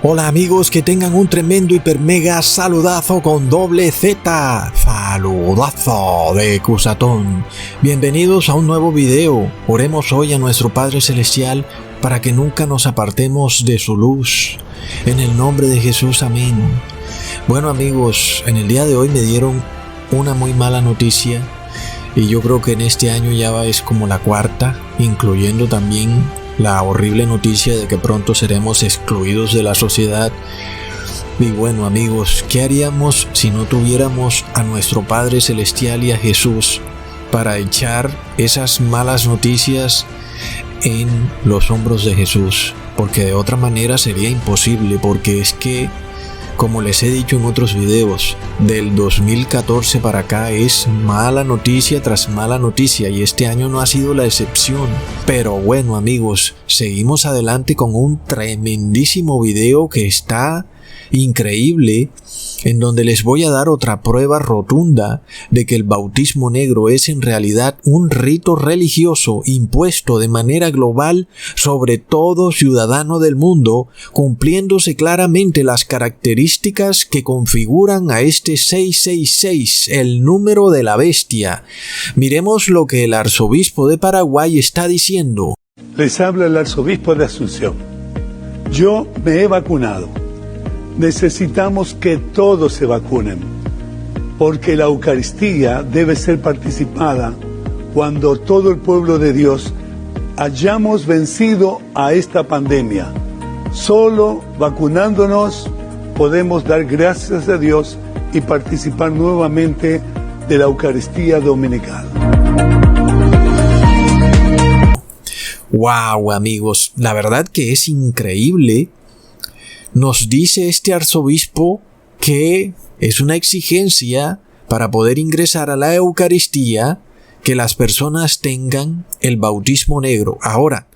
Hola amigos, que tengan un tremendo hiper mega saludazo con doble Z. Saludazo de Cusatón. Bienvenidos a un nuevo video. Oremos hoy a nuestro Padre Celestial para que nunca nos apartemos de su luz. En el nombre de Jesús, amén. Bueno amigos, en el día de hoy me dieron una muy mala noticia. Y yo creo que en este año ya es como la cuarta, incluyendo también la horrible noticia de que pronto seremos excluidos de la sociedad. Y bueno amigos, ¿qué haríamos si no tuviéramos a nuestro Padre Celestial y a Jesús para echar esas malas noticias en los hombros de Jesús? Porque de otra manera sería imposible, porque es que, como les he dicho en otros videos, del 2014 para acá es mala noticia tras mala noticia y este año no ha sido la excepción. Pero bueno amigos, seguimos adelante con un tremendísimo video que está increíble, en donde les voy a dar otra prueba rotunda de que el bautismo negro es en realidad un rito religioso impuesto de manera global sobre todo ciudadano del mundo, cumpliéndose claramente las características que configuran a este 666, el número de la bestia. Miremos lo que el arzobispo de Paraguay está diciendo. Les habla el arzobispo de Asunción. Yo me he vacunado. Necesitamos que todos se vacunen, porque la Eucaristía debe ser participada cuando todo el pueblo de Dios hayamos vencido a esta pandemia. Solo vacunándonos podemos dar gracias a Dios y participar nuevamente de la Eucaristía dominical. Wow amigos, la verdad que es increíble. Nos dice este arzobispo que es una exigencia para poder ingresar a la Eucaristía que las personas tengan el bautismo negro. Ahora,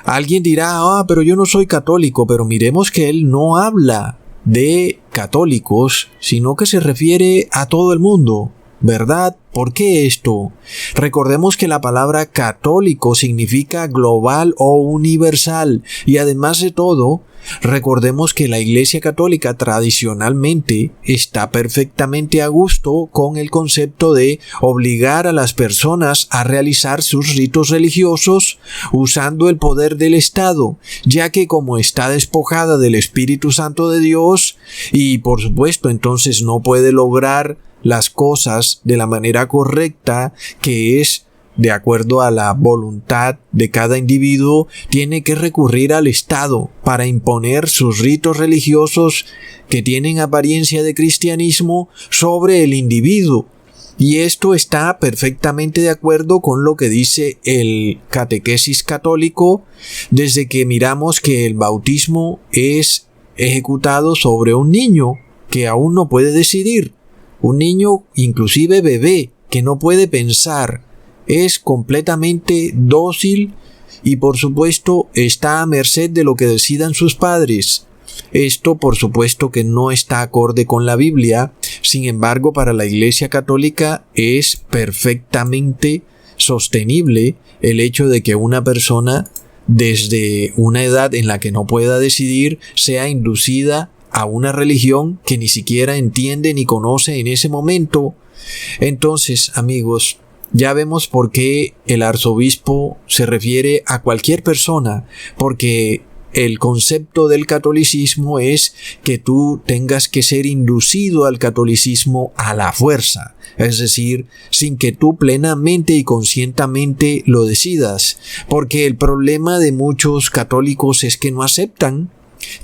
alguien dirá, pero yo no soy católico, pero miremos que él no habla de católicos, sino que se refiere a todo el mundo, ¿verdad? ¿Por qué esto? Recordemos que la palabra católico significa global o universal, y además de todo, recordemos que la Iglesia Católica tradicionalmente está perfectamente a gusto con el concepto de obligar a las personas a realizar sus ritos religiosos usando el poder del Estado, ya que como está despojada del Espíritu Santo de Dios y por supuesto entonces no puede lograr las cosas de la manera correcta, que es de acuerdo a la voluntad de cada individuo, tiene que recurrir al Estado para imponer sus ritos religiosos que tienen apariencia de cristianismo sobre el individuo. Y esto está perfectamente de acuerdo con lo que dice el catequesis católico, desde que miramos que el bautismo es ejecutado sobre un niño que aún no puede decidir. Un niño, inclusive bebé, que no puede pensar, es completamente dócil y por supuesto está a merced de lo que decidan sus padres. Esto por supuesto que no está acorde con la Biblia, sin embargo para la Iglesia Católica es perfectamente sostenible el hecho de que una persona desde una edad en la que no pueda decidir sea inducida a una religión que ni siquiera entiende ni conoce en ese momento. Entonces, amigos, ya vemos por qué el arzobispo se refiere a cualquier persona, porque el concepto del catolicismo es que tú tengas que ser inducido al catolicismo a la fuerza, es decir, sin que tú plenamente y conscientemente lo decidas, porque el problema de muchos católicos es que no aceptan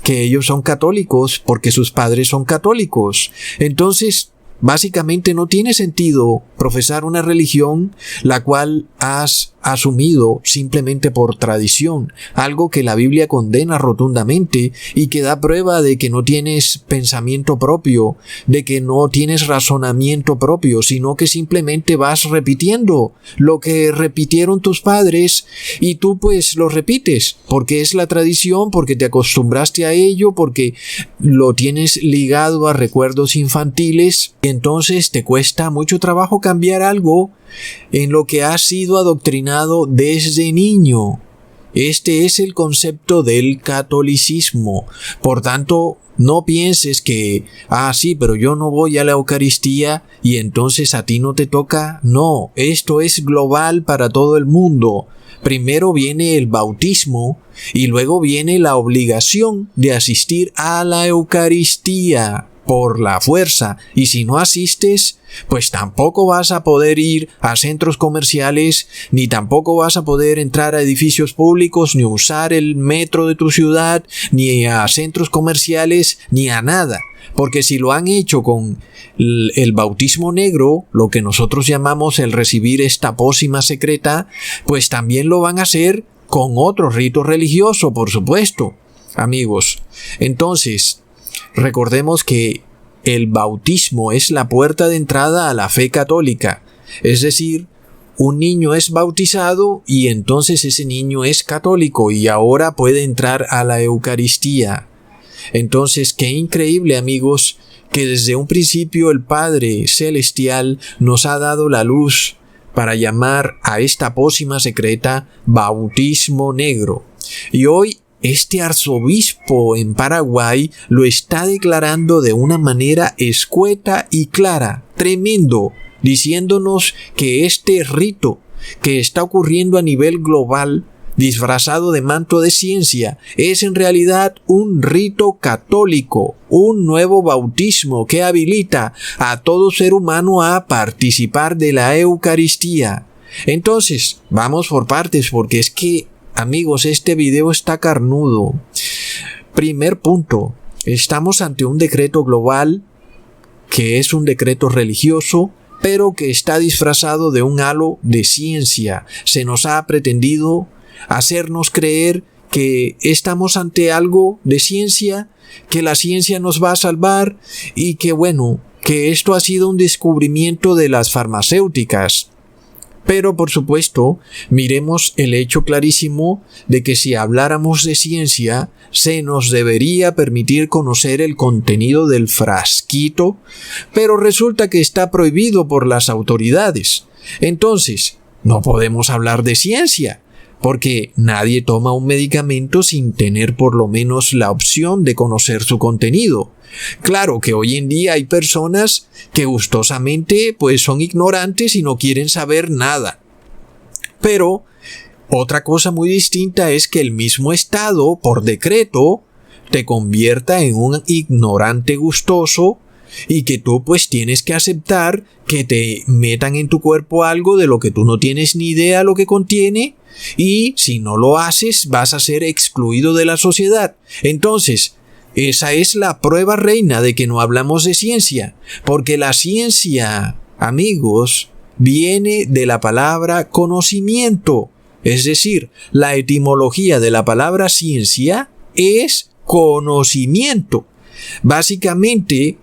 que ellos son católicos porque sus padres son católicos. Entonces, básicamente no tiene sentido profesar una religión la cual has asumido simplemente por tradición, algo que la Biblia condena rotundamente y que da prueba de que no tienes pensamiento propio, de que no tienes razonamiento propio, sino que simplemente vas repitiendo lo que repitieron tus padres y tú pues lo repites porque es la tradición, porque te acostumbraste a ello, porque lo tienes ligado a recuerdos infantiles. Entonces te cuesta mucho trabajo cambiar algo en lo que has sido adoctrinado desde niño. Este es el concepto del catolicismo. Por tanto, no pienses que, sí, pero yo no voy a la Eucaristía y entonces a ti no te toca. No, esto es global para todo el mundo. Primero viene el bautismo y luego viene la obligación de asistir a la Eucaristía por la fuerza. Y si no asistes, pues tampoco vas a poder ir a centros comerciales, ni tampoco vas a poder entrar a edificios públicos, ni usar el metro de tu ciudad, ni a centros comerciales, ni a nada. Porque si lo han hecho con el bautismo negro, lo que nosotros llamamos el recibir esta pócima secreta, pues también lo van a hacer con otro rito religioso, por supuesto. Amigos, entonces, recordemos que el bautismo es la puerta de entrada a la fe católica. Es decir, un niño es bautizado y entonces ese niño es católico y ahora puede entrar a la Eucaristía. Entonces, qué increíble, amigos, que desde un principio el Padre Celestial nos ha dado la luz para llamar a esta pócima secreta bautismo negro. Y hoy este arzobispo en Paraguay lo está declarando de una manera escueta y clara, tremendo, diciéndonos que este rito que está ocurriendo a nivel global, disfrazado de manto de ciencia, es en realidad un rito católico, un nuevo bautismo que habilita a todo ser humano a participar de la Eucaristía. Entonces, vamos por partes, porque es que, amigos, este video está carnudo. Primer punto, estamos ante un decreto global que es un decreto religioso, pero que está disfrazado de un halo de ciencia. Se nos ha pretendido hacernos creer que estamos ante algo de ciencia, que la ciencia nos va a salvar y que que esto ha sido un descubrimiento de las farmacéuticas. Pero por supuesto, miremos el hecho clarísimo de que si habláramos de ciencia, se nos debería permitir conocer el contenido del frasquito, pero resulta que está prohibido por las autoridades. Entonces, no podemos hablar de ciencia, porque nadie toma un medicamento sin tener por lo menos la opción de conocer su contenido. Claro que hoy en día hay personas que gustosamente pues son ignorantes y no quieren saber nada. Pero otra cosa muy distinta es que el mismo Estado, por decreto, te convierta en un ignorante gustoso y que tú pues tienes que aceptar que te metan en tu cuerpo algo de lo que tú no tienes ni idea lo que contiene, y si no lo haces vas a ser excluido de la sociedad. Entonces, esa es la prueba reina de que no hablamos de ciencia, porque la ciencia, amigos, viene de la palabra conocimiento. Es decir, la etimología de la palabra ciencia es conocimiento. Básicamente,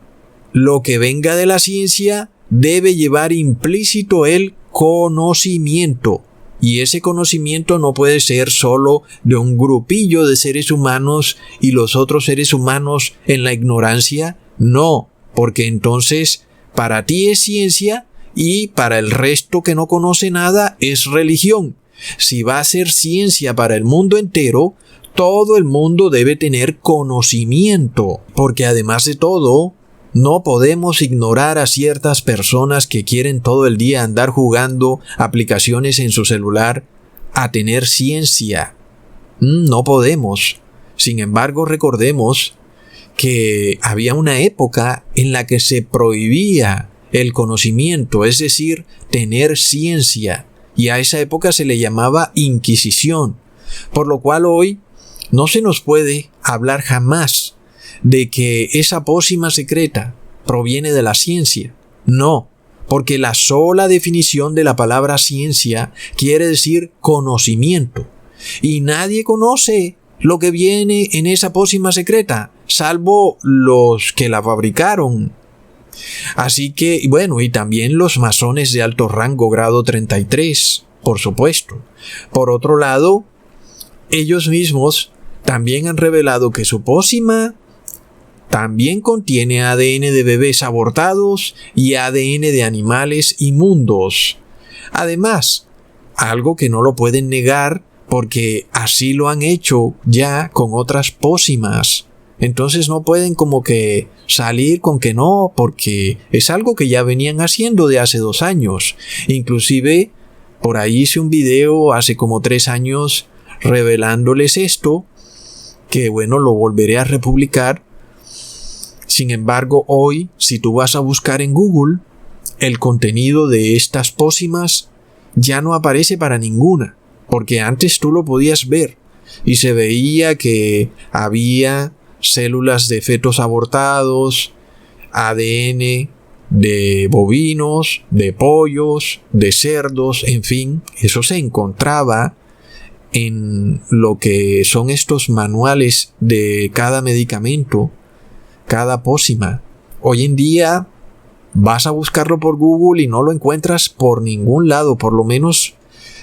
lo que venga de la ciencia debe llevar implícito el conocimiento. Y ese conocimiento no puede ser solo de un grupillo de seres humanos y los otros seres humanos en la ignorancia. No, porque entonces para ti es ciencia y para el resto que no conoce nada es religión. Si va a ser ciencia para el mundo entero, todo el mundo debe tener conocimiento, porque además de todo, no podemos ignorar a ciertas personas que quieren todo el día andar jugando aplicaciones en su celular a tener ciencia. No podemos. Sin embargo, recordemos que había una época en la que se prohibía el conocimiento, es decir, tener ciencia, y a esa época se le llamaba Inquisición, por lo cual hoy no se nos puede hablar jamás de que esa pócima secreta proviene de la ciencia. No, porque la sola definición de la palabra ciencia quiere decir conocimiento. Y nadie conoce lo que viene en esa pócima secreta, salvo los que la fabricaron. Así que, y también los masones de alto rango grado 33, por supuesto. Por otro lado, ellos mismos también han revelado que su pócima también contiene ADN de bebés abortados y ADN de animales inmundos. Además, algo que no lo pueden negar porque así lo han hecho ya con otras pócimas. Entonces no pueden como que salir con que no, porque es algo que ya venían haciendo de hace 2 años. Inclusive por ahí hice un video hace como 3 años revelándoles esto, que bueno, lo volveré a republicar. Sin embargo, hoy, si tú vas a buscar en Google, el contenido de estas pócimas ya no aparece para ninguna, porque antes tú lo podías ver y se veía que había células de fetos abortados, ADN de bovinos, de pollos, de cerdos, en fin, eso se encontraba en lo que son estos manuales de cada medicamento, cada pócima. Hoy en día vas a buscarlo por Google y no lo encuentras por ningún lado, por lo menos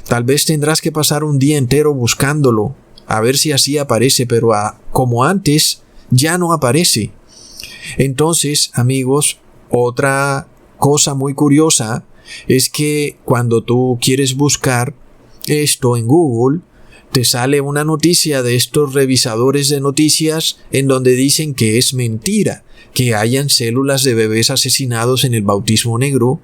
tal vez tendrás que pasar un día entero buscándolo, a ver si así aparece, pero como antes ya no aparece. Entonces, amigos, otra cosa muy curiosa es que cuando tú quieres buscar esto en Google, te sale una noticia de estos revisadores de noticias en donde dicen que es mentira que hayan células de bebés asesinados en el bautismo negro,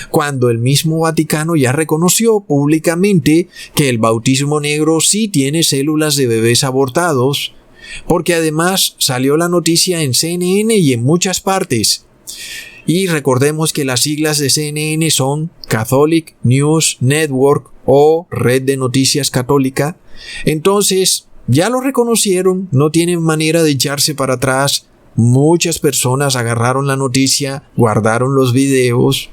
cuando el mismo Vaticano ya reconoció públicamente que el bautismo negro sí tiene células de bebés abortados, porque además salió la noticia en CNN y en muchas partes. Y recordemos que las siglas de CNN son Catholic News Network o Red de Noticias Católica. Entonces, ya lo reconocieron, no tienen manera de echarse para atrás. Muchas personas agarraron la noticia, guardaron los videos.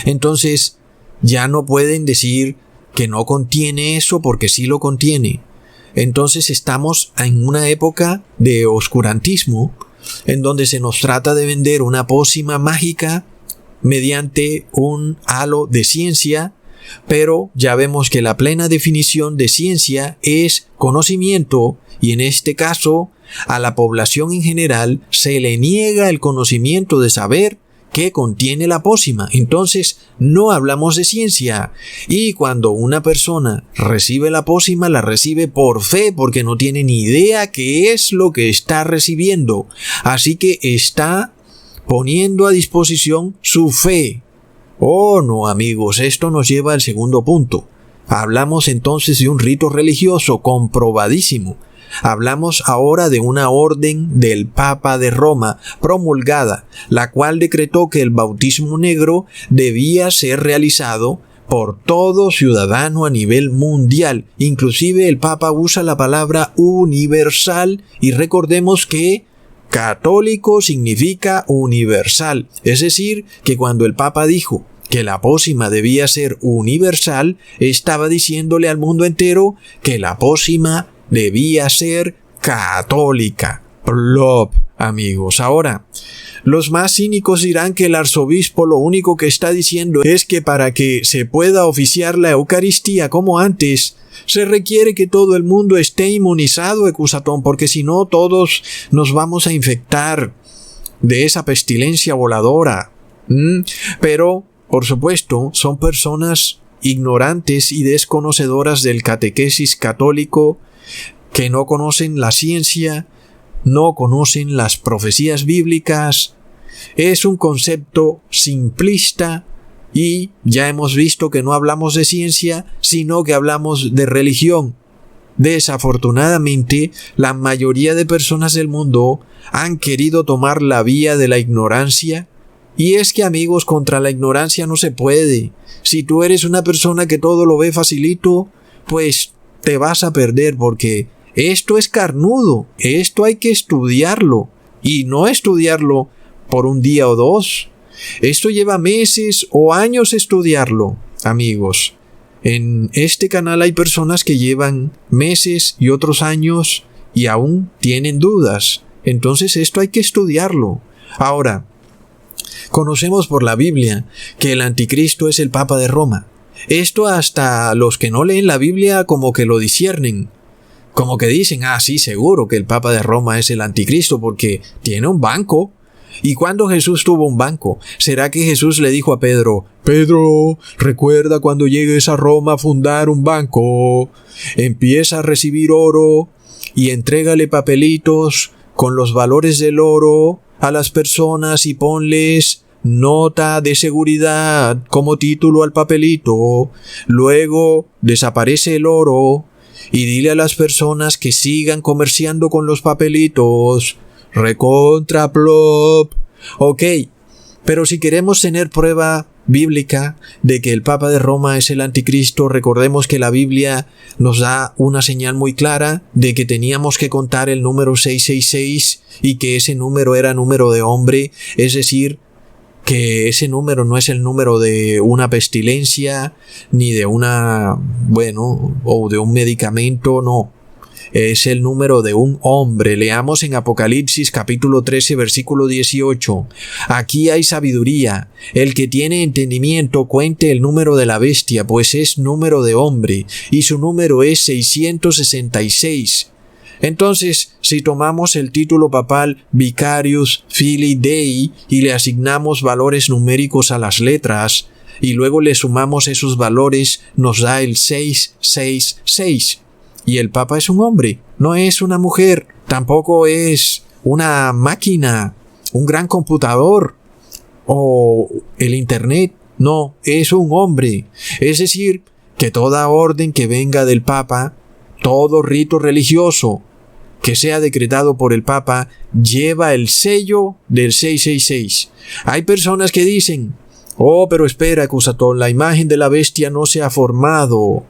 Entonces, ya no pueden decir que no contiene eso porque sí lo contiene. Entonces estamos en una época de oscurantismo, en donde se nos trata de vender una pócima mágica mediante un halo de ciencia, pero ya vemos que la plena definición de ciencia es conocimiento, y en este caso a la población en general se le niega el conocimiento de saber qué contiene la pócima. Entonces no hablamos de ciencia, y cuando una persona recibe la pócima la recibe por fe, porque no tiene ni idea qué es lo que está recibiendo, así que está poniendo a disposición su fe. Oh no, amigos, esto nos lleva al segundo punto. Hablamos entonces de un rito religioso comprobadísimo. Hablamos ahora de una orden del Papa de Roma promulgada, la cual decretó que el bautismo negro debía ser realizado por todo ciudadano a nivel mundial. Inclusive el Papa usa la palabra universal, y recordemos que católico significa universal. Es decir, que cuando el Papa dijo que la pócima debía ser universal, estaba diciéndole al mundo entero que la pócima debía ser católica. Plop, amigos. Ahora, los más cínicos dirán que el arzobispo lo único que está diciendo es que para que se pueda oficiar la Eucaristía como antes, se requiere que todo el mundo esté inmunizado, ecusatón, porque si no todos nos vamos a infectar de esa pestilencia voladora. Pero, por supuesto, son personas ignorantes y desconocedoras del catequesis católico, que no conocen la ciencia, no conocen las profecías bíblicas. Es un concepto simplista, y ya hemos visto que no hablamos de ciencia, sino que hablamos de religión. Desafortunadamente, la mayoría de personas del mundo han querido tomar la vía de la ignorancia, y es que, amigos, contra la ignorancia no se puede. Si tú eres una persona que todo lo ve facilito, pues te vas a perder, porque esto es carnudo, esto hay que estudiarlo, y no estudiarlo por un día o 2. Esto lleva meses o años estudiarlo, amigos. En este canal hay personas que llevan meses y otros años y aún tienen dudas. Entonces esto hay que estudiarlo. Ahora, conocemos por la Biblia que el anticristo es el Papa de Roma. Esto hasta los que no leen la Biblia como que lo disciernen. Como que dicen, sí, seguro que el Papa de Roma es el anticristo porque tiene un banco ¿Y cuándo Jesús tuvo un banco? ¿Será que Jesús le dijo a Pedro, Pedro, recuerda cuando llegues a Roma a fundar un banco, empieza a recibir oro y entrégale papelitos con los valores del oro a las personas y ponles nota de seguridad como título al papelito? Luego desaparece el oro y dile a las personas que sigan comerciando con los papelitos. Recontra plop. Ok, pero si queremos tener prueba bíblica de que el Papa de Roma es el anticristo, recordemos que la Biblia nos da una señal muy clara de que teníamos que contar el número 666 y que ese número era número de hombre, es decir, que ese número no es el número de una pestilencia, ni de o de un medicamento, no. Es el número de un hombre. Leamos en Apocalipsis capítulo 13 versículo 18. Aquí hay sabiduría. El que tiene entendimiento cuente el número de la bestia, pues es número de hombre, y su número es 666. Entonces, si tomamos el título papal Vicarius Filii Dei y le asignamos valores numéricos a las letras, y luego le sumamos esos valores, nos da el 666. Y el Papa es un hombre, no es una mujer, tampoco es una máquina, un gran computador o el Internet, no, es un hombre. Es decir, que toda orden que venga del Papa, todo rito religioso que sea decretado por el Papa, lleva el sello del 666. Hay personas que dicen, pero espera, Cusatón, la imagen de la bestia no se ha formado.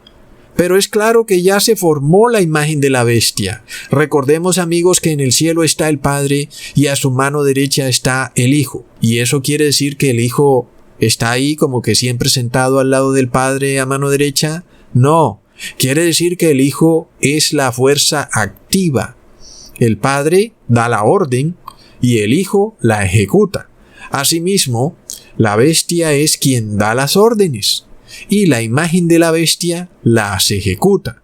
Pero es claro que ya se formó la imagen de la bestia. Recordemos, amigos, que en el cielo está el Padre y a su mano derecha está el Hijo. ¿Y eso quiere decir que el Hijo está ahí como que siempre sentado al lado del Padre a mano derecha? No, quiere decir que el Hijo es la fuerza activa. El Padre da la orden y el Hijo la ejecuta. Asimismo, la bestia es quien da las órdenes y la imagen de la bestia las ejecuta.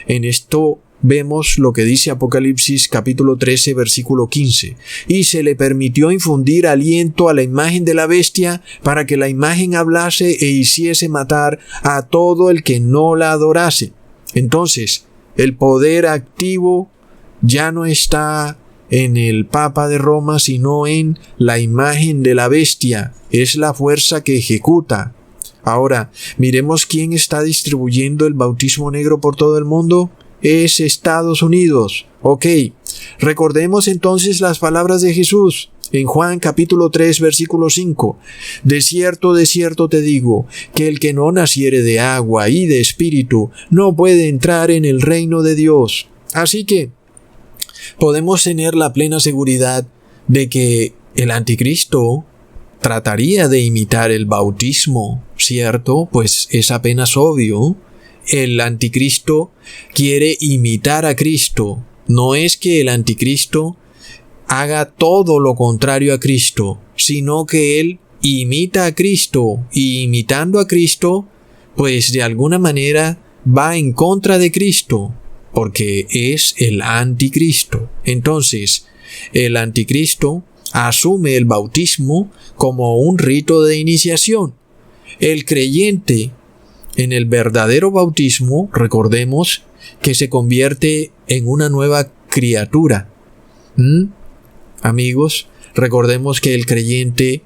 En esto vemos lo que dice Apocalipsis capítulo 13 versículo 15. Y se le permitió infundir aliento a la imagen de la bestia para que la imagen hablase e hiciese matar a todo el que no la adorase. Entonces, el poder activo ya no está en el Papa de Roma, sino en la imagen de la bestia. Es la fuerza que ejecuta. Ahora, miremos quién está distribuyendo el bautismo negro por todo el mundo. Es Estados Unidos. Ok, recordemos entonces las palabras de Jesús en Juan capítulo 3 versículo 5. De cierto te digo, que el que no naciere de agua y de espíritu no puede entrar en el reino de Dios. Así que podemos tener la plena seguridad de que el anticristo trataría de imitar el bautismo, ¿cierto? Pues es apenas obvio. El anticristo quiere imitar a Cristo. No es que el anticristo haga todo lo contrario a Cristo, sino que él imita a Cristo, y imitando a Cristo, pues de alguna manera va en contra de Cristo, porque es el anticristo. Entonces, el anticristo asume el bautismo como un rito de iniciación. El creyente en el verdadero bautismo, recordemos que se convierte en una nueva criatura. Amigos, recordemos que el creyente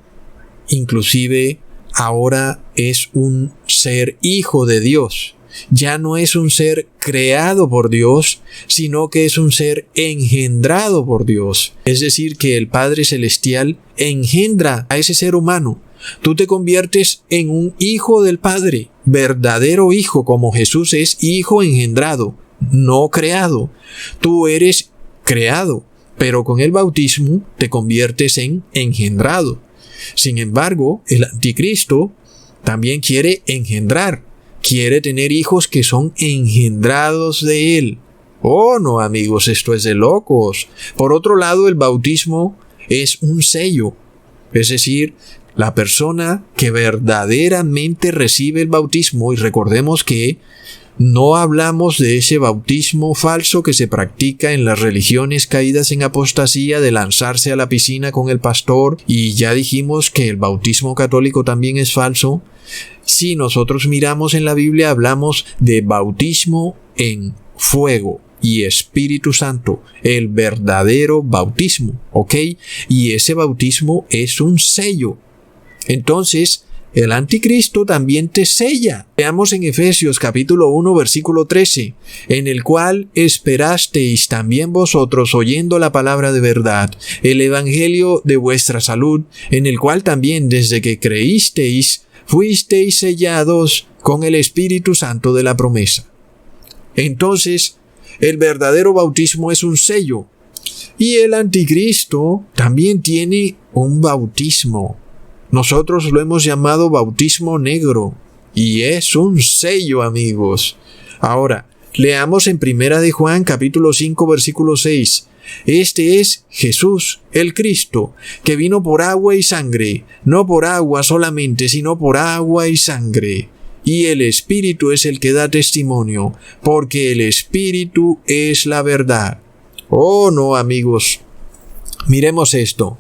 inclusive ahora es un ser hijo de Dios. Ya no es un ser creado por Dios, sino que es un ser engendrado por Dios. Es decir, que el Padre Celestial engendra a ese ser humano. Tú te conviertes en un hijo del Padre, verdadero hijo, como Jesús es hijo engendrado, no creado. Tú eres creado, pero con el bautismo te conviertes en engendrado. Sin embargo, el anticristo también quiere engendrar, quiere tener hijos que son engendrados de él. Oh, no, amigos, esto es de locos. Por otro lado, el bautismo es un sello, es decir, la persona que verdaderamente recibe el bautismo, y recordemos que No hablamos de ese bautismo falso que se practica en las religiones caídas en apostasía de lanzarse a la piscina con el pastor, y ya dijimos que el bautismo católico también es falso. Si nosotros miramos en la Biblia, hablamos de bautismo en fuego y Espíritu Santo, el verdadero bautismo, ¿ok? Y ese bautismo es un sello. Entonces, el anticristo también te sella. Veamos en Efesios capítulo 1 versículo 13, en el cual esperasteis también vosotros oyendo la palabra de verdad, el evangelio de vuestra salud, en el cual también desde que creísteis, fuisteis sellados con el Espíritu Santo de la promesa. Entonces, el verdadero bautismo es un sello. Y el anticristo también tiene un bautismo. Nosotros lo hemos llamado bautismo negro. Y es un sello, amigos. Ahora, leamos en 1 de Juan capítulo 5 versículo 6. Este es Jesús, el Cristo, que vino por agua y sangre, no por agua solamente, sino por agua y sangre. Y el Espíritu es el que da testimonio, porque el Espíritu es la verdad. Oh, no, amigos. Miremos esto.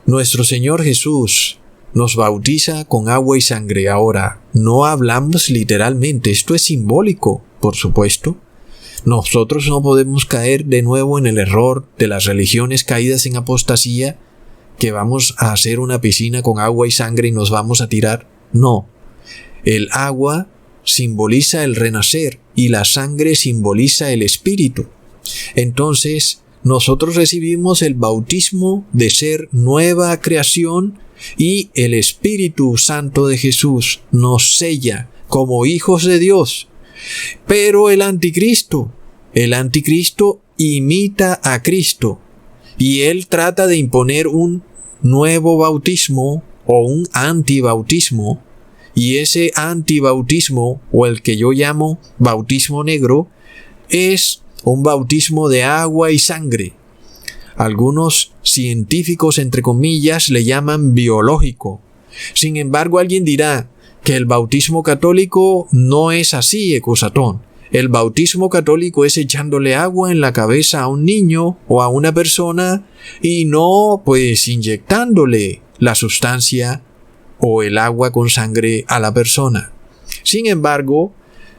Nuestro Señor Jesús nos bautiza con agua y sangre. Ahora, no hablamos literalmente, esto es simbólico, por supuesto. Nosotros no podemos caer de nuevo en el error de las religiones caídas en apostasía, que vamos a hacer una piscina con agua y sangre y nos vamos a tirar. No. El agua simboliza el renacer y la sangre simboliza el Espíritu. Entonces, nosotros recibimos el bautismo de ser nueva creación y el Espíritu Santo de Jesús nos sella como hijos de Dios. Pero el anticristo imita a Cristo y él trata de imponer un nuevo bautismo o un antibautismo. Y ese antibautismo, o el que yo llamo bautismo negro, es un bautismo de agua y sangre. Algunos científicos, entre comillas, le llaman biológico. Sin embargo, alguien dirá que el bautismo católico no es así, ecusatón. El bautismo católico es echándole agua en la cabeza a un niño o a una persona y no, pues, inyectándole la sustancia o el agua con sangre a la persona. Sin embargo,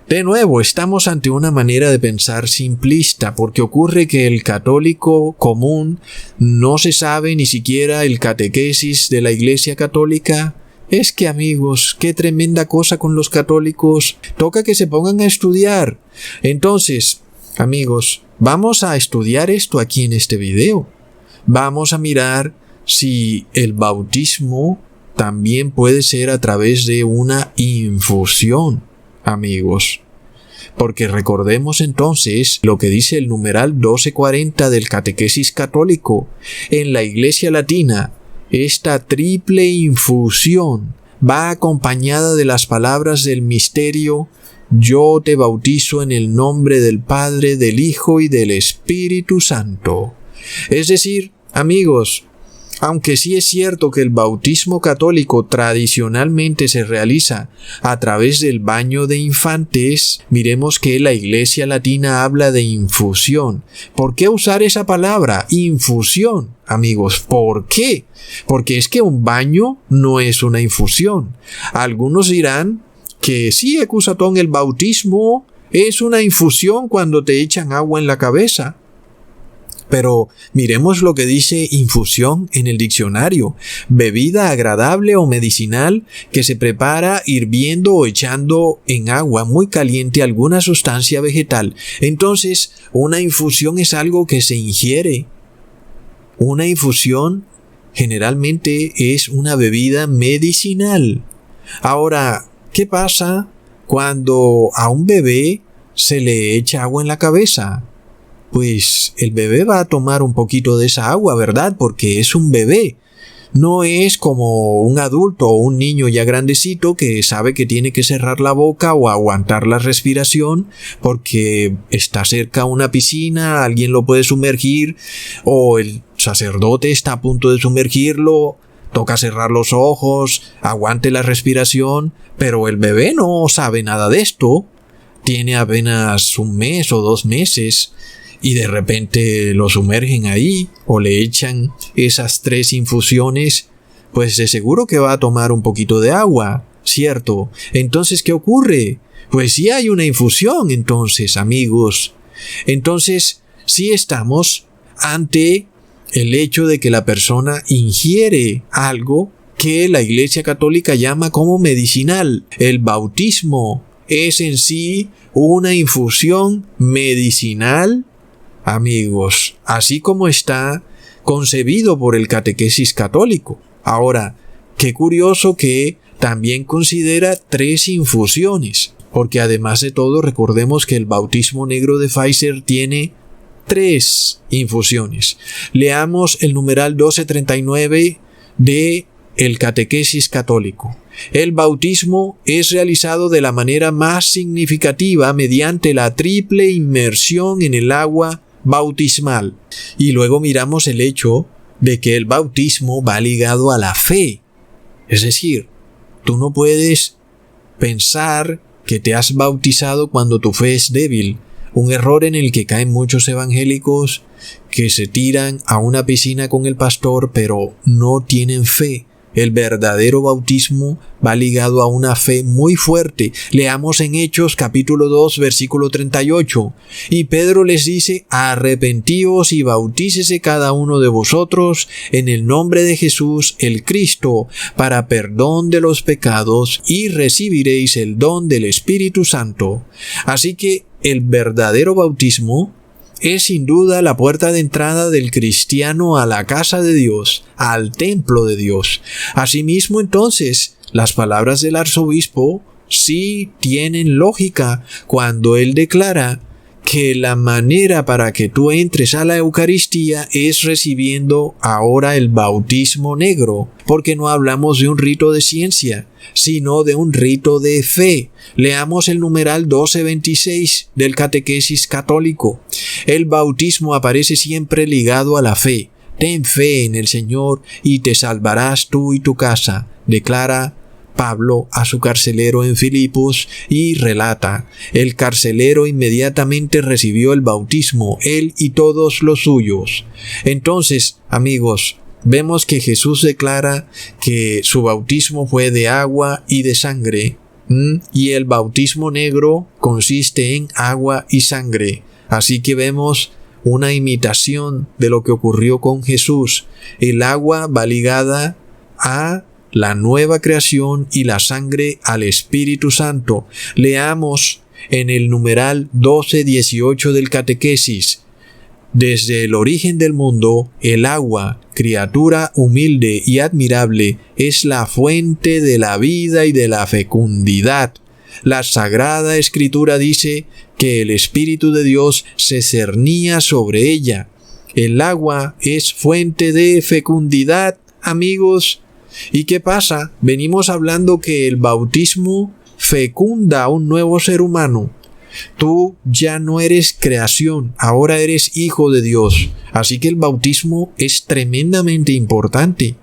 de nuevo, estamos ante una manera de pensar simplista, porque ocurre que el católico común no se sabe ni siquiera el catequesis de la Iglesia Católica. Es que, amigos, qué tremenda cosa con los católicos. Toca que se pongan a estudiar. Entonces, amigos, vamos a estudiar esto aquí en este video. Vamos a mirar si el bautismo también puede ser a través de una infusión, amigos. Porque recordemos entonces lo que dice el numeral 1240 del Catequesis Católico. En la Iglesia Latina, esta triple infusión va acompañada de las palabras del misterio: yo te bautizo en el nombre del Padre, del Hijo y del Espíritu Santo. Es decir, amigos, aunque sí es cierto que el bautismo católico tradicionalmente se realiza a través del baño de infantes, miremos que la Iglesia Latina habla de infusión. ¿Por qué usar esa palabra? Infusión, amigos. ¿Por qué? Porque es que un baño no es una infusión. Algunos dirán que sí, ecusatón, el bautismo es una infusión cuando te echan agua en la cabeza. Pero miremos lo que dice infusión en el diccionario: bebida agradable o medicinal que se prepara hirviendo o echando en agua muy caliente alguna sustancia vegetal. Entonces, una infusión es algo que se ingiere. Una infusión generalmente es una bebida medicinal. Ahora, ¿qué pasa cuando a un bebé se le echa agua en la cabeza? Pues el bebé va a tomar un poquito de esa agua, ¿verdad? Porque es un bebé. No es como un adulto o un niño ya grandecito que sabe que tiene que cerrar la boca o aguantar la respiración porque está cerca a una piscina, alguien lo puede sumergir o el sacerdote está a punto de sumergirlo. Toca cerrar los ojos, aguante la respiración, pero el bebé no sabe nada de esto. tiene apenas 1 mes o 2 meses y de repente lo sumergen ahí o le echan esas 3 infusiones, pues de seguro que va a tomar un poquito de agua, ¿cierto? Entonces, ¿qué ocurre? Pues sí hay una infusión, entonces, amigos. Entonces, sí estamos ante el hecho de que la persona ingiere algo que la Iglesia Católica llama como medicinal. El bautismo es en sí una infusión medicinal, amigos, así como está concebido por el catequesis católico. Ahora, qué curioso que también considera 3 infusiones, porque además de todo recordemos que el bautismo negro de Pfizer tiene 3 infusiones. Leamos el numeral 1239 de el catequesis católico. El bautismo es realizado de la manera más significativa mediante la triple inmersión en el agua bautismal. Y luego miramos el hecho de que el bautismo va ligado a la fe. Es decir, tú no puedes pensar que te has bautizado cuando tu fe es débil. Un error en el que caen muchos evangélicos que se tiran a una piscina con el pastor pero no tienen fe. El verdadero bautismo va ligado a una fe muy fuerte. Leamos en Hechos capítulo 2 versículo 38. Y Pedro les dice: arrepentíos y bautícese cada uno de vosotros en el nombre de Jesús el Cristo para perdón de los pecados y recibiréis el don del Espíritu Santo. Así que el verdadero bautismo es sin duda la puerta de entrada del cristiano a la casa de Dios, al templo de Dios. Asimismo, entonces, las palabras del arzobispo sí tienen lógica cuando él declara que la manera para que tú entres a la Eucaristía es recibiendo ahora el bautismo negro, porque no hablamos de un rito de ciencia, sino de un rito de fe. Leamos el numeral 1226 del catequesis católico. El bautismo aparece siempre ligado a la fe. Ten fe en el Señor y te salvarás tú y tu casa, declara Pablo a su carcelero en Filipos y relata: el carcelero inmediatamente recibió el bautismo, él y todos los suyos. Entonces, amigos, vemos que Jesús declara que su bautismo fue de agua y de sangre, y el bautismo negro consiste en agua y sangre. Así que vemos una imitación de lo que ocurrió con Jesús. El agua va ligada a la nueva creación y la sangre al Espíritu Santo. Leamos en el numeral 1218 del catequesis: desde el origen del mundo, el agua, criatura humilde y admirable, es la fuente de la vida y de la fecundidad. La Sagrada Escritura dice que el Espíritu de Dios se cernía sobre ella. El agua es fuente de fecundidad, amigos. ¿Y qué pasa? Venimos hablando que el bautismo fecunda a un nuevo ser humano. Tú ya no eres creación, ahora eres hijo de Dios. Así que el bautismo es tremendamente importante.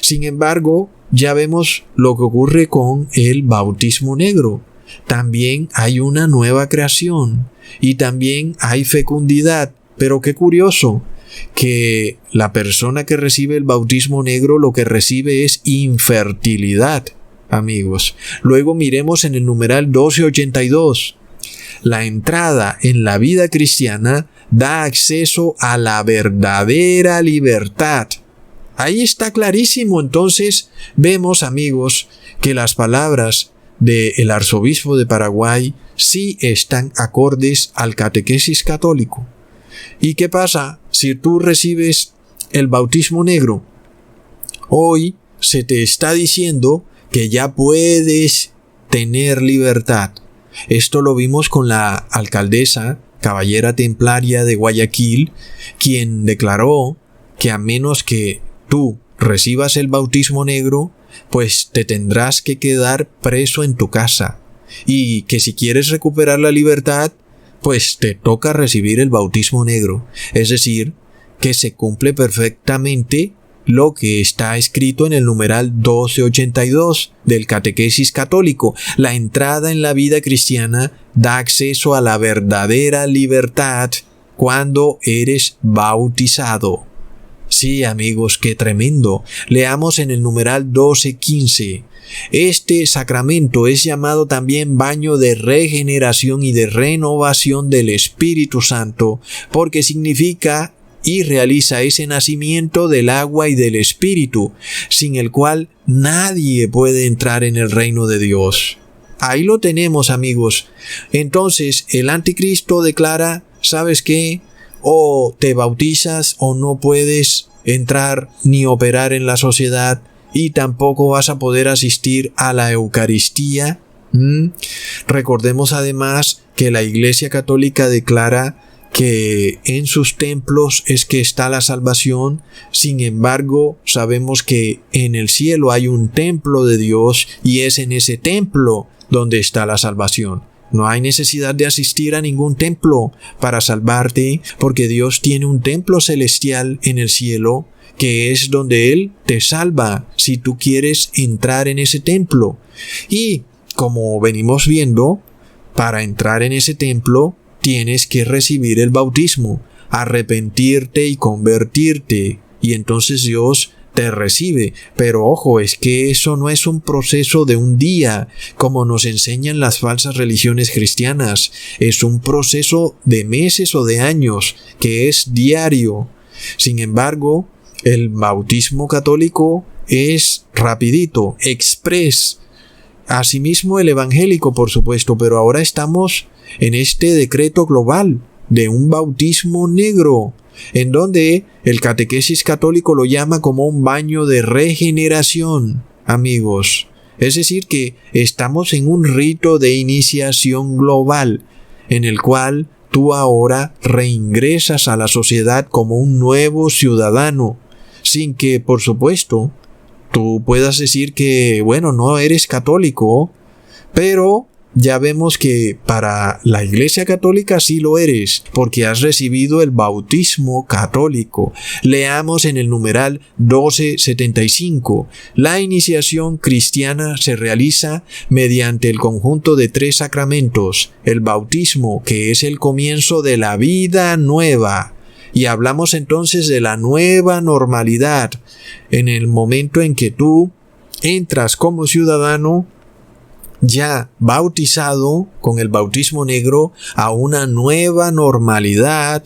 Sin embargo, ya vemos lo que ocurre con el bautismo negro. También hay una nueva creación y también hay fecundidad. Pero qué curioso, que la persona que recibe el bautismo negro lo que recibe es infertilidad, amigos. Luego miremos en el numeral 1282. La entrada en la vida cristiana da acceso a la verdadera libertad. Ahí está clarísimo. Entonces vemos, amigos, que las palabras del arzobispo de Paraguay sí están acordes al catequesis católico. ¿Y qué pasa si tú recibes el bautismo negro? Hoy se te está diciendo que ya puedes tener libertad. Esto lo vimos con la alcaldesa, caballera templaria de Guayaquil, quien declaró que a menos que tú recibas el bautismo negro, pues te tendrás que quedar preso en tu casa. Y que si quieres recuperar la libertad, pues te toca recibir el bautismo negro. Es decir, que se cumple perfectamente lo que está escrito en el numeral 1282 del Catequesis Católico. La entrada en la vida cristiana da acceso a la verdadera libertad cuando eres bautizado. Sí, amigos, qué tremendo. Leamos en el numeral 1215. Este sacramento es llamado también baño de regeneración y de renovación del Espíritu Santo, porque significa y realiza ese nacimiento del agua y del Espíritu, sin el cual nadie puede entrar en el reino de Dios. Ahí lo tenemos, amigos. Entonces, el anticristo declara, ¿sabes qué? O te bautizas o no puedes entrar ni operar en la sociedad y tampoco vas a poder asistir a la Eucaristía. Recordemos además que la Iglesia Católica declara que en sus templos es que está la salvación. Sin embargo, sabemos que en el cielo hay un templo de Dios y es en ese templo donde está la salvación. No hay necesidad de asistir a ningún templo para salvarte, porque Dios tiene un templo celestial en el cielo, que es donde Él te salva si tú quieres entrar en ese templo. Y como venimos viendo, para entrar en ese templo tienes que recibir el bautismo, arrepentirte y convertirte, y entonces Dios te recibe. Pero ojo, es que eso no es un proceso de un día, como nos enseñan las falsas religiones cristianas. Es un proceso de meses o de años, que es diario. Sin embargo, el bautismo católico es rapidito, express. Asimismo el evangélico, por supuesto, pero ahora estamos en este decreto global de un bautismo negro, en donde el catequesis católico lo llama como un baño de regeneración, amigos. Es decir, que estamos en un rito de iniciación global, en el cual tú ahora reingresas a la sociedad como un nuevo ciudadano, sin que, por supuesto, tú puedas decir que, bueno, no eres católico, pero ya vemos que para la Iglesia Católica sí lo eres, porque has recibido el bautismo católico. Leamos en el numeral 1275. La iniciación cristiana se realiza mediante el conjunto de 3 sacramentos. El bautismo, que es el comienzo de la vida nueva. Y hablamos entonces de la nueva normalidad, en el momento en que tú entras como ciudadano ya bautizado con el bautismo negro a una nueva normalidad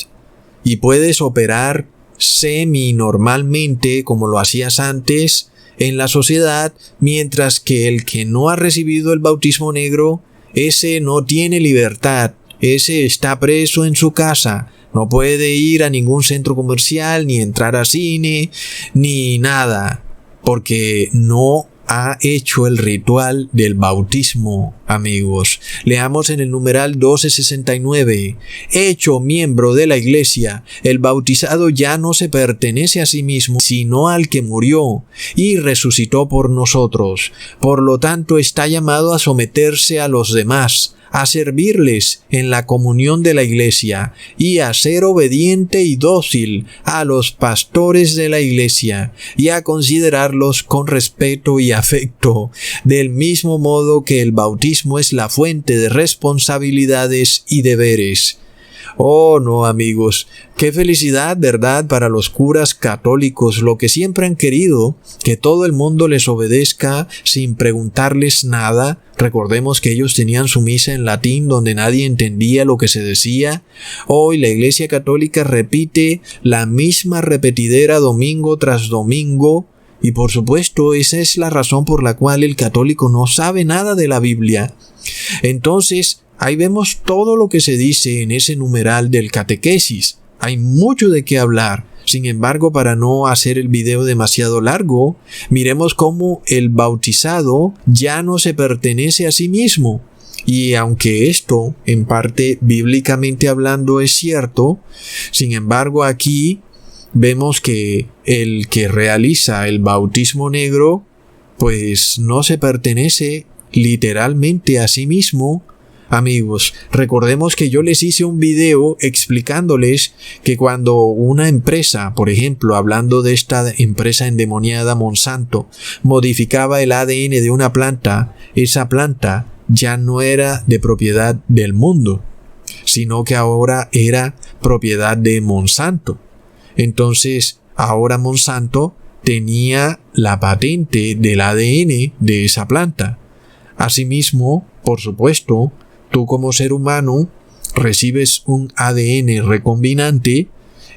y puedes operar semi-normalmente como lo hacías antes en la sociedad, mientras que el que no ha recibido el bautismo negro, ese no tiene libertad, ese está preso en su casa. No puede ir a ningún centro comercial, ni entrar a cine, ni nada, porque no ha hecho el ritual del bautismo, amigos. Leamos en el numeral 1269. Hecho miembro de la Iglesia, el bautizado ya no se pertenece a sí mismo, sino al que murió y resucitó por nosotros. Por lo tanto, está llamado a someterse a los demás, a servirles en la comunión de la Iglesia y a ser obediente y dócil a los pastores de la Iglesia y a considerarlos con respeto y afecto, del mismo modo que el bautismo es la fuente de responsabilidades y deberes. Oh, no, amigos, qué felicidad, ¿verdad?, para los curas católicos, lo que siempre han querido, que todo el mundo les obedezca sin preguntarles nada. Recordemos que ellos tenían su misa en latín donde nadie entendía lo que se decía. Hoy la Iglesia Católica repite la misma repetidera domingo tras domingo, y por supuesto esa es la razón por la cual el católico no sabe nada de la Biblia. Entonces, ahí vemos todo lo que se dice en ese numeral del catequesis. Hay mucho de qué hablar. Sin embargo, para no hacer el video demasiado largo, miremos cómo el bautizado ya no se pertenece a sí mismo. Y aunque esto, en parte bíblicamente hablando, es cierto, sin embargo aquí vemos que el que realiza el bautismo negro, pues no se pertenece literalmente a sí mismo, Amigos, recordemos que yo les hice un video explicándoles que cuando una empresa, por ejemplo, hablando de esta empresa endemoniada Monsanto, modificaba el ADN de una planta, esa planta ya no era de propiedad del mundo, sino que ahora era propiedad de Monsanto. Entonces, ahora Monsanto tenía la patente del ADN de esa planta. Asimismo, por supuesto, tú como ser humano recibes un ADN recombinante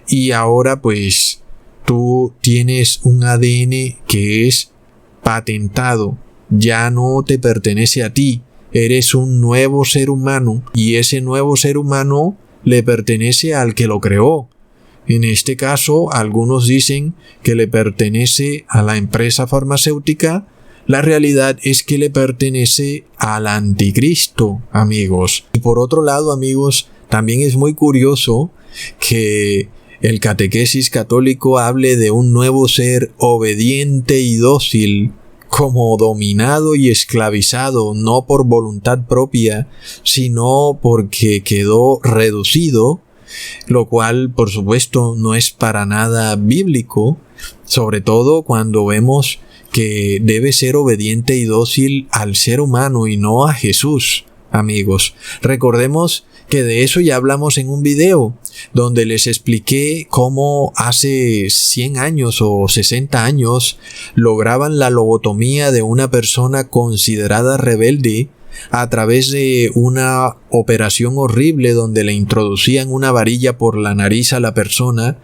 y ahora pues tú tienes un ADN que es patentado, ya no te pertenece a ti, eres un nuevo ser humano y ese nuevo ser humano le pertenece al que lo creó. En este caso, algunos dicen que le pertenece a la empresa farmacéutica. La realidad es que le pertenece al anticristo, amigos. Y por otro lado, amigos, también es muy curioso que el catequesis católico hable de un nuevo ser obediente y dócil, como dominado y esclavizado, no por voluntad propia, sino porque quedó reducido, lo cual, por supuesto, no es para nada bíblico, sobre todo cuando vemos que debe ser obediente y dócil al ser humano y no a Jesús, amigos. Recordemos que de eso ya hablamos en un video, donde les expliqué cómo hace 100 años o 60 años lograban la lobotomía de una persona considerada rebelde a través de una operación horrible donde le introducían una varilla por la nariz a la persona.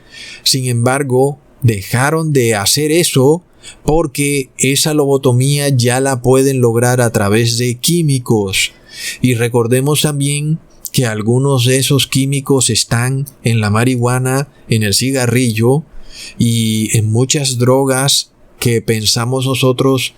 Sin embargo, dejaron de hacer eso porque esa lobotomía ya la pueden lograr a través de químicos. Y recordemos también que algunos de esos químicos están en la marihuana, en el cigarrillo y en muchas drogas que pensamos nosotros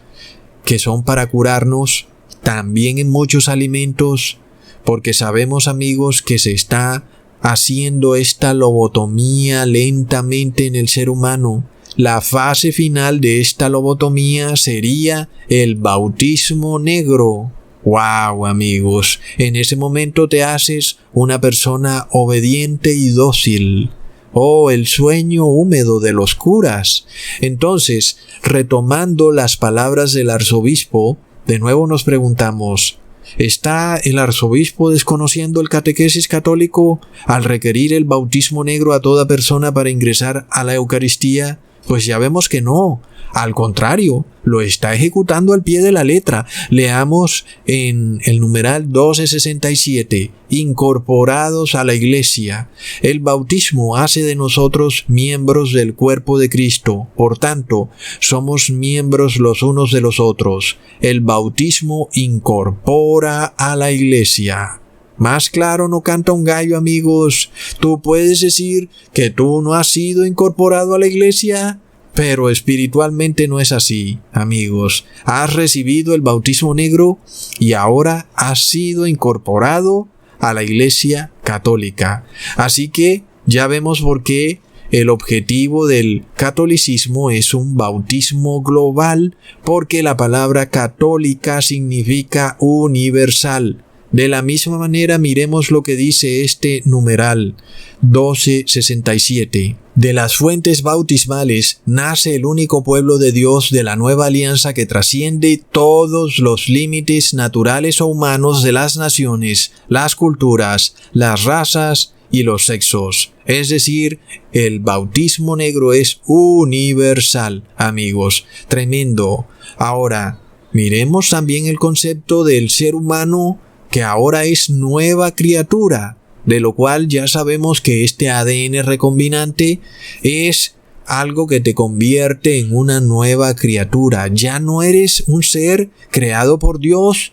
que son para curarnos, también en muchos alimentos, porque sabemos, amigos, que se está haciendo esta lobotomía lentamente en el ser humano. La fase final de esta lobotomía sería el bautismo negro. ¡Wow, amigos! En ese momento te haces una persona obediente y dócil. ¡Oh, el sueño húmedo de los curas! Entonces, retomando las palabras del arzobispo, de nuevo nos preguntamos, ¿está el arzobispo desconociendo el catequesis católico al requerir el bautismo negro a toda persona para ingresar a la Eucaristía? Pues ya vemos que no. Al contrario, lo está ejecutando al pie de la letra. Leamos en el numeral 1267, incorporados a la Iglesia. El bautismo hace de nosotros miembros del cuerpo de Cristo. Por tanto, somos miembros los unos de los otros. El bautismo incorpora a la Iglesia. Más claro no canta un gallo, amigos. Tú puedes decir que tú no has sido incorporado a la Iglesia, pero espiritualmente no es así, amigos. Has recibido el bautismo negro y ahora has sido incorporado a la Iglesia católica. Así que ya vemos por qué el objetivo del catolicismo es un bautismo global, porque la palabra católica significa universal. De la misma manera, miremos lo que dice este numeral 1267. De las fuentes bautismales nace el único pueblo de Dios de la nueva alianza que trasciende todos los límites naturales o humanos de las naciones, las culturas, las razas y los sexos. Es decir, el bautismo negro es universal, amigos. Tremendo. Ahora, miremos también el concepto del ser humano, que ahora es nueva criatura, de lo cual ya sabemos que este ADN recombinante es algo que te convierte en una nueva criatura. Ya no eres un ser creado por Dios,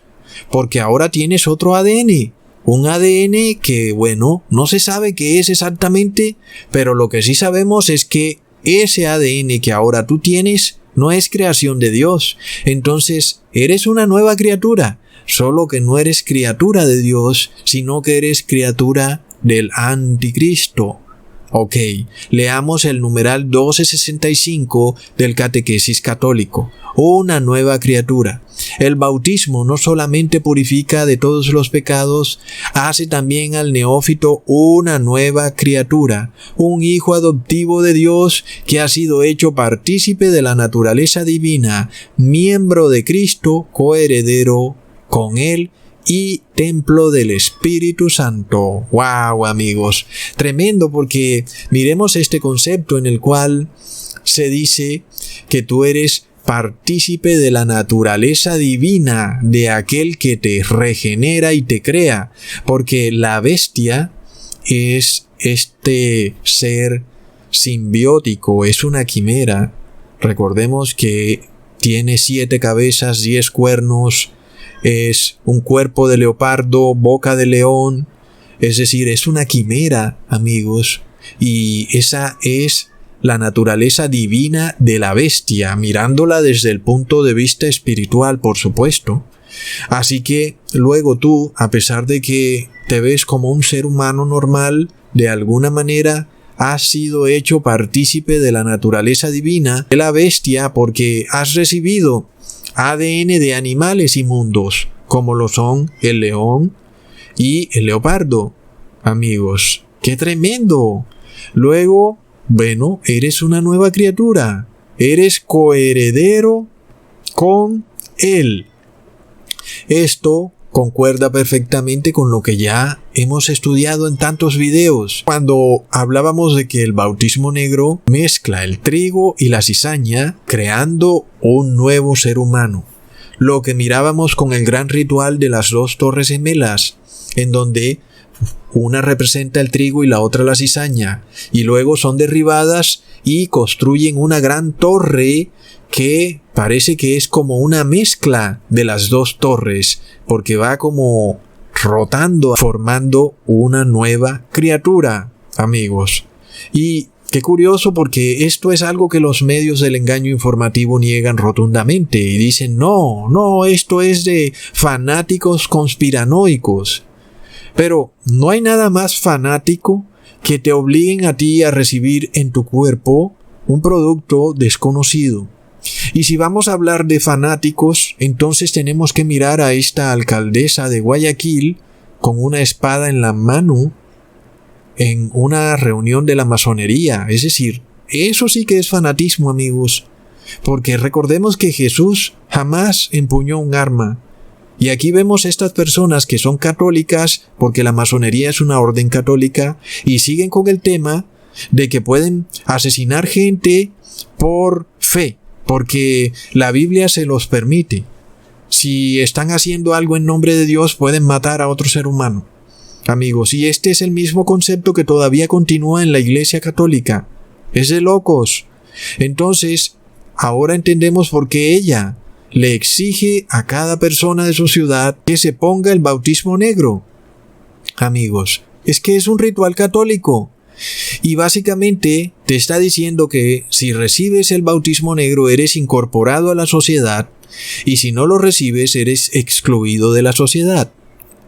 porque ahora tienes otro ADN. Un ADN que, bueno, no se sabe qué es exactamente, pero lo que sí sabemos es que ese ADN que ahora tú tienes no es creación de Dios. Entonces, eres una nueva criatura. Solo que no eres criatura de Dios, sino que eres criatura del anticristo. Ok, leamos el numeral 1265 del Catequesis Católico. Una nueva criatura. El bautismo no solamente purifica de todos los pecados, hace también al neófito una nueva criatura, un hijo adoptivo de Dios que ha sido hecho partícipe de la naturaleza divina, miembro de Cristo, coheredero con Él y templo del Espíritu Santo. ¡Wow, amigos! Tremendo, porque miremos este concepto en el cual se dice que tú eres partícipe de la naturaleza divina de aquel que te regenera y te crea, porque la bestia es este ser simbiótico, es una quimera. Recordemos que tiene 7 cabezas, 10 cuernos, es un cuerpo de leopardo, boca de león, es decir, es una quimera, amigos, y esa es la naturaleza divina de la bestia, mirándola desde el punto de vista espiritual, por supuesto. Así que luego tú, a pesar de que te ves como un ser humano normal, de alguna manera has sido hecho partícipe de la naturaleza divina de la bestia, porque has recibido ADN de animales inmundos, como lo son el león y el leopardo. Amigos, ¡qué tremendo! Luego, bueno, eres una nueva criatura, eres coheredero con Él. Esto concuerda perfectamente con lo que ya hemos estudiado en tantos videos, cuando hablábamos de que el bautismo negro mezcla el trigo y la cizaña, creando un nuevo ser humano. Lo que mirábamos con el gran ritual de las 2 torres gemelas, en donde una representa el trigo y la otra la cizaña, y luego son derribadas y construyen una gran torre que parece que es como una mezcla de las 2 torres, porque va como rotando, formando una nueva criatura, amigos. Y qué curioso, porque esto es algo que los medios del engaño informativo niegan rotundamente y dicen, no, esto es de fanáticos conspiranoicos. Pero no hay nada más fanático que te obliguen a ti a recibir en tu cuerpo un producto desconocido. Y si vamos a hablar de fanáticos, entonces tenemos que mirar a esta alcaldesa de Guayaquil con una espada en la mano en una reunión de la masonería. Es decir, eso sí que es fanatismo, amigos. Porque recordemos que Jesús jamás empuñó un arma. Y aquí vemos estas personas que son católicas, porque la masonería es una orden católica, y siguen con el tema de que pueden asesinar gente por fe, porque la Biblia se los permite. Si están haciendo algo en nombre de Dios, pueden matar a otro ser humano. Amigos, y este es el mismo concepto que todavía continúa en la Iglesia Católica. Es de locos. Entonces, ahora entendemos por qué ella le exige a cada persona de su ciudad que se ponga el bautismo negro. Amigos, es que es un ritual católico. Y básicamente te está diciendo que si recibes el bautismo negro eres incorporado a la sociedad, y si no lo recibes eres excluido de la sociedad.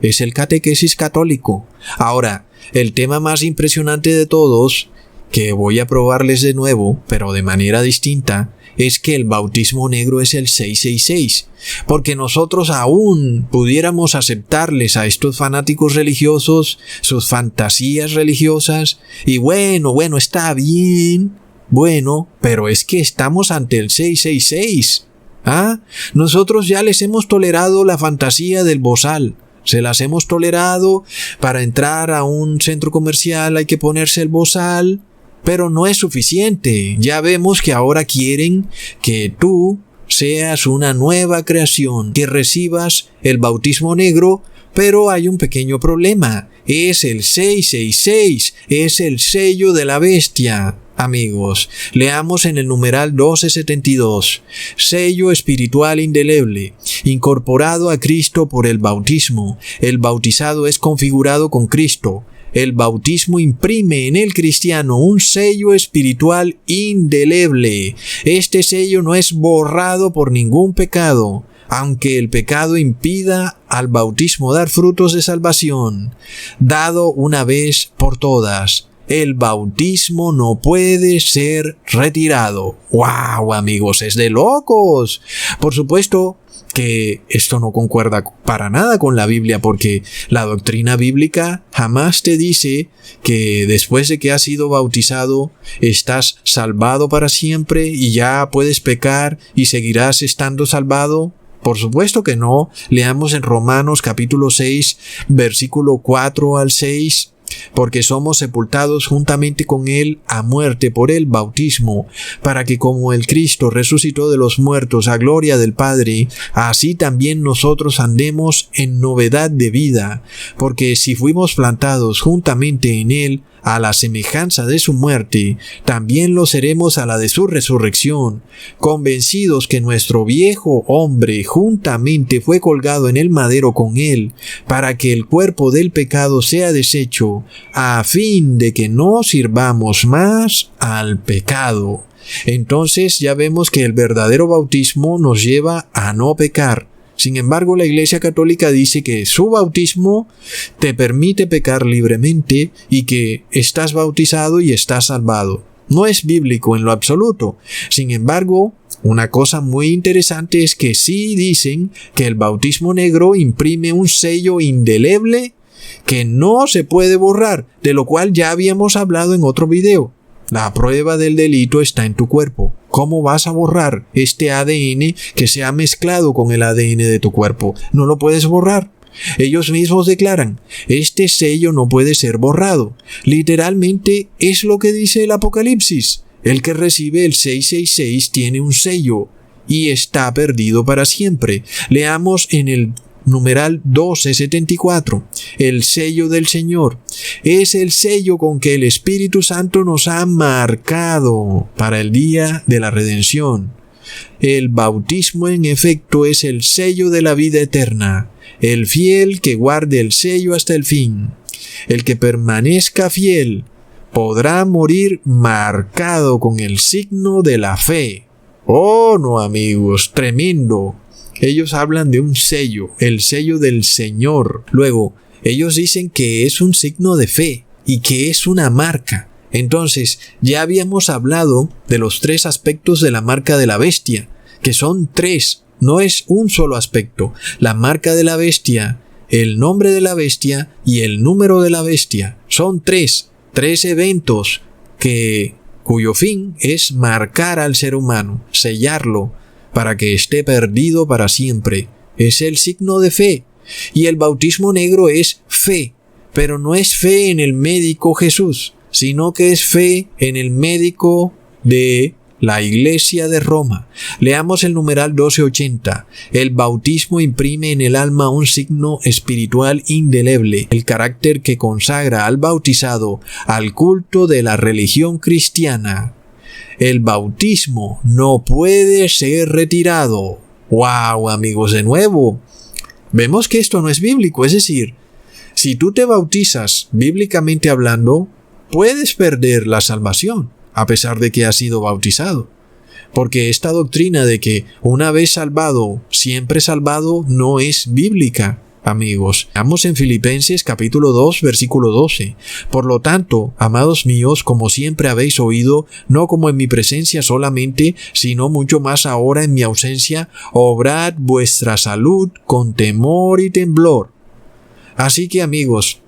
Es el catequesis católico. Ahora, el tema más impresionante de todos, que voy a probarles de nuevo, pero de manera distinta, es que el bautismo negro es el 666, porque nosotros aún pudiéramos aceptarles a estos fanáticos religiosos sus fantasías religiosas, y bueno, está bien, pero es que estamos ante el 666. Nosotros ya les hemos tolerado la fantasía del bozal. Se las hemos tolerado. Para entrar a un centro comercial hay que ponerse el bozal, pero no es suficiente. Ya vemos que ahora quieren que tú seas una nueva creación, que recibas el bautismo negro, pero hay un pequeño problema. Es el 666, es el sello de la bestia. Amigos, leamos en el numeral 1272, sello espiritual indeleble, incorporado a Cristo por el bautismo. El bautizado es configurado con Cristo. El bautismo imprime en el cristiano un sello espiritual indeleble. Este sello no es borrado por ningún pecado, aunque el pecado impida al bautismo dar frutos de salvación, dado una vez por todas. el bautismo no puede ser retirado. ¡Wow, amigos! ¡Es de locos! Por supuesto que esto no concuerda para nada con la Biblia, porque la doctrina bíblica jamás te dice que después de que has sido bautizado estás salvado para siempre y ya puedes pecar y seguirás estando salvado. Por supuesto que no. Leamos en Romanos capítulo 6, versículo 4 al 6. Porque somos sepultados juntamente con Él a muerte por el bautismo, para que como el Cristo resucitó de los muertos a gloria del Padre, así también nosotros andemos en novedad de vida, porque si fuimos plantados juntamente en Él a la semejanza de su muerte, también lo seremos a la de su resurrección, convencidos que nuestro viejo hombre juntamente fue colgado en el madero con Él, para que el cuerpo del pecado sea deshecho, a fin de que no sirvamos más al pecado. Entonces ya vemos que el verdadero bautismo nos lleva a no pecar. Sin embargo, la Iglesia Católica dice que su bautismo te permite pecar libremente y que estás bautizado y estás salvado. No es bíblico en lo absoluto. Sin embargo, una cosa muy interesante es que sí dicen que el bautismo negro imprime un sello indeleble que no se puede borrar, de lo cual ya habíamos hablado en otro video. La prueba del delito está en tu cuerpo. ¿Cómo vas a borrar este ADN que se ha mezclado con el ADN de tu cuerpo? No lo puedes borrar. Ellos mismos declaran, este sello no puede ser borrado. Literalmente es lo que dice el Apocalipsis. El que recibe el 666 tiene un sello y está perdido para siempre. Leamos en el numeral 1274, el sello del Señor. Es el sello con que el Espíritu Santo nos ha marcado para el día de la redención. El bautismo en efecto es el sello de la vida eterna. El fiel que guarde el sello hasta el fin. El que permanezca fiel podrá morir marcado con el signo de la fe. Oh, no, amigos, tremendo. Ellos hablan de un sello, el sello del Señor. Luego, ellos dicen que es un signo de fe y que es una marca. Entonces, ya habíamos hablado de los 3 aspectos de la marca de la bestia, que son 3, no es un solo aspecto. La marca de la bestia, el nombre de la bestia y el número de la bestia. Son 3 eventos cuyo fin es marcar al ser humano, sellarlo, para que esté perdido para siempre. Es el signo de fe. Y el bautismo negro es fe, pero no es fe en el médico Jesús, sino que es fe en el médico de la Iglesia de Roma. Leamos el numeral 1280. El bautismo imprime en el alma un signo espiritual indeleble, el carácter que consagra al bautizado al culto de la religión cristiana. El bautismo no puede ser retirado. ¡Wow, amigos! De nuevo, vemos que esto no es bíblico. Es decir, si tú te bautizas, bíblicamente hablando, puedes perder la salvación, a pesar de que has sido bautizado. Porque esta doctrina de que una vez salvado, siempre salvado, no es bíblica. Amigos, vamos en Filipenses capítulo 2, versículo 12. Por lo tanto, amados míos, como siempre habéis oído, no como en mi presencia solamente, sino mucho más ahora en mi ausencia, obrad vuestra salud con temor y temblor. Así que, amigos,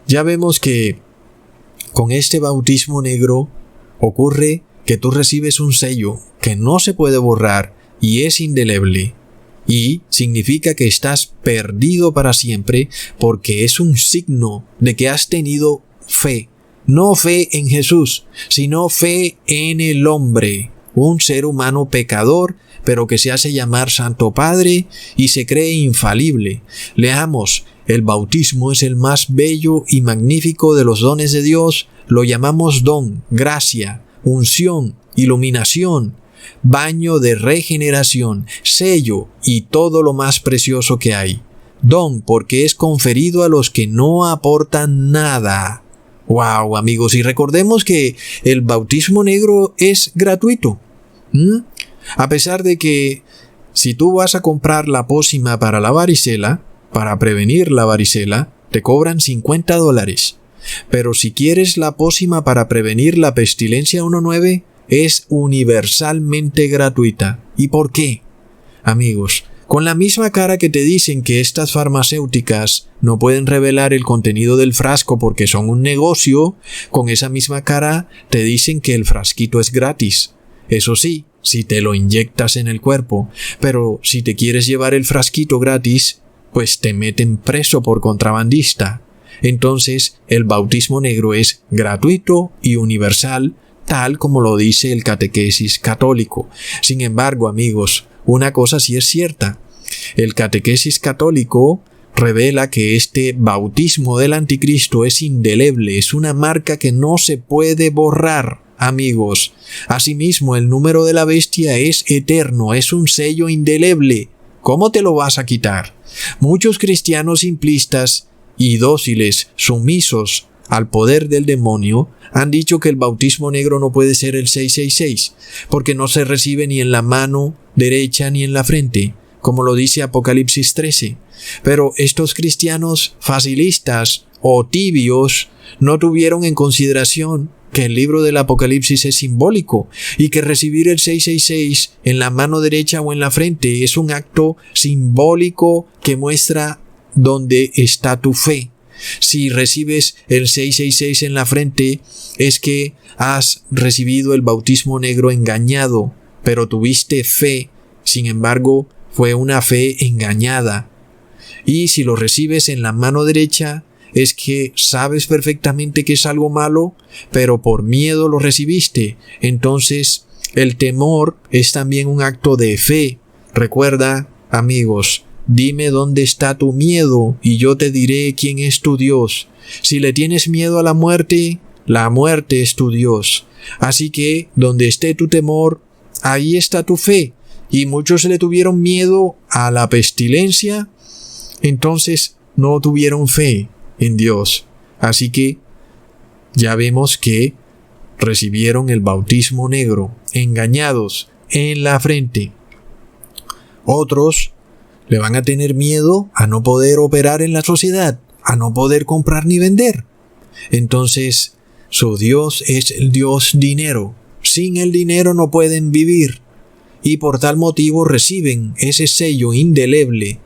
ya vemos que con este bautismo negro ocurre que tú recibes un sello que no se puede borrar y es indeleble. Y significa que estás perdido para siempre porque es un signo de que has tenido fe. No fe en Jesús, sino fe en el hombre. Un ser humano pecador, pero que se hace llamar Santo Padre y se cree infalible. Leamos, el bautismo es el más bello y magnífico de los dones de Dios. Lo llamamos don, gracia, unción, iluminación, baño de regeneración, sello y todo lo más precioso que hay. Don porque es conferido a los que no aportan nada. ¡Wow, amigos! Y recordemos que el bautismo negro es gratuito. A pesar de que si tú vas a comprar la pócima para la varicela, para prevenir la varicela, te cobran $50. Pero si quieres la pócima para prevenir la pestilencia 1.9, es universalmente gratuita. ¿Y por qué? Amigos, con la misma cara que te dicen que estas farmacéuticas no pueden revelar el contenido del frasco porque son un negocio, con esa misma cara te dicen que el frasquito es gratis. Eso sí, si te lo inyectas en el cuerpo, pero si te quieres llevar el frasquito gratis, pues te meten preso por contrabandista. Entonces, el bautismo negro es gratuito y universal, tal como lo dice el catequesis católico. Sin embargo, amigos, una cosa sí es cierta. El catequesis católico revela que este bautismo del anticristo es indeleble, es una marca que no se puede borrar, amigos. Asimismo, el número de la bestia es eterno, es un sello indeleble. ¿Cómo te lo vas a quitar? Muchos cristianos simplistas y dóciles, sumisos al poder del demonio, han dicho que el bautismo negro no puede ser el 666, porque no se recibe ni en la mano derecha ni en la frente, como lo dice Apocalipsis 13. Pero estos cristianos facilistas o tibios no tuvieron en consideración que el libro del Apocalipsis es simbólico y que recibir el 666 en la mano derecha o en la frente es un acto simbólico que muestra dónde está tu fe. Si recibes el 666 en la frente, es que has recibido el bautismo negro engañado, pero tuviste fe. Sin embargo, fue una fe engañada. Y si lo recibes en la mano derecha, es que sabes perfectamente que es algo malo, pero por miedo lo recibiste. Entonces, el temor es también un acto de fe. Recuerda, amigos, dime dónde está tu miedo y yo te diré quién es tu Dios. Si le tienes miedo a la muerte es tu Dios. Así que, donde esté tu temor, ahí está tu fe. Y muchos le tuvieron miedo a la pestilencia, entonces no tuvieron fe en Dios. Así que ya vemos que recibieron el bautismo negro, engañados en la frente. Otros le van a tener miedo a no poder operar en la sociedad, a no poder comprar ni vender. Entonces, su Dios es el Dios dinero. Sin el dinero no pueden vivir. Y por tal motivo reciben ese sello indeleble,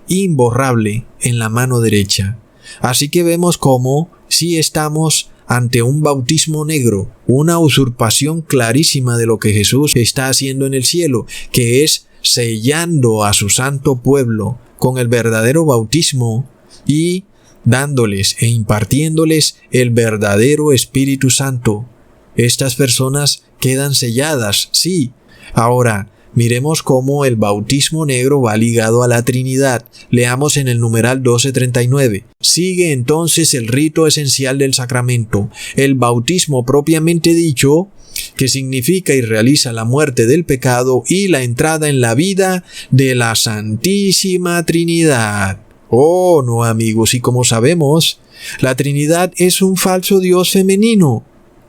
imborrable en la mano derecha. Así que vemos cómo si estamos ante un bautismo negro, una usurpación clarísima de lo que Jesús está haciendo en el cielo, que es sellando a su santo pueblo con el verdadero bautismo y dándoles e impartiéndoles el verdadero Espíritu Santo. Estas personas quedan selladas, sí. Ahora, miremos cómo el bautismo negro va ligado a la Trinidad. Leamos en el numeral 1239. Sigue entonces el rito esencial del sacramento, el bautismo propiamente dicho, que significa y realiza la muerte del pecado y la entrada en la vida de la Santísima Trinidad. Oh, no, amigos, y como sabemos, la Trinidad es un falso Dios femenino.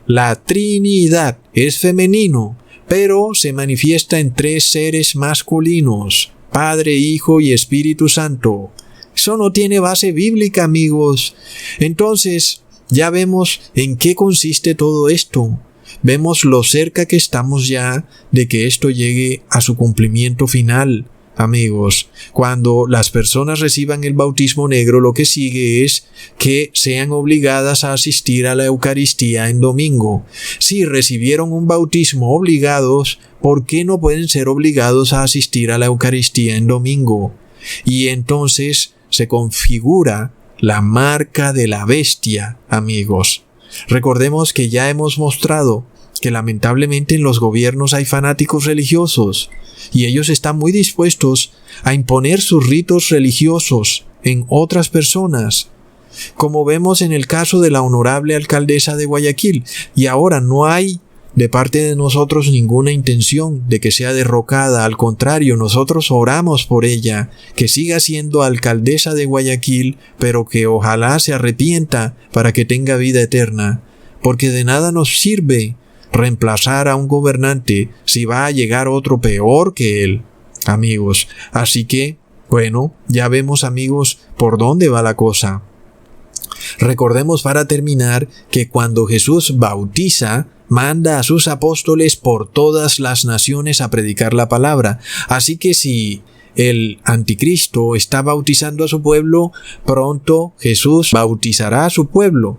La Trinidad es femenino, pero se manifiesta en tres seres masculinos, Padre, Hijo y Espíritu Santo. Eso no tiene base bíblica, amigos. Entonces, ya vemos en qué consiste todo esto. Vemos lo cerca que estamos ya de que esto llegue a su cumplimiento final. Amigos, cuando las personas reciban el bautismo negro, lo que sigue es que sean obligadas a asistir a la Eucaristía en domingo. Si recibieron un bautismo obligados, ¿por qué no pueden ser obligados a asistir a la Eucaristía en domingo? Y entonces se configura la marca de la bestia, amigos. Recordemos que ya hemos mostrado que lamentablemente en los gobiernos hay fanáticos religiosos y ellos están muy dispuestos a imponer sus ritos religiosos en otras personas, como vemos en el caso de la honorable alcaldesa de Guayaquil. Y ahora no hay de parte de nosotros ninguna intención de que sea derrocada. Al contrario, nosotros oramos por ella, que siga siendo alcaldesa de Guayaquil, pero que ojalá se arrepienta para que tenga vida eterna, porque de nada nos sirve reemplazar a un gobernante si va a llegar otro peor que él, amigos. Así que, bueno, ya vemos, amigos, por dónde va la cosa. Recordemos para terminar que cuando Jesús bautiza, manda a sus apóstoles por todas las naciones a predicar la palabra. Así que si el anticristo está bautizando a su pueblo, pronto Jesús bautizará a su pueblo.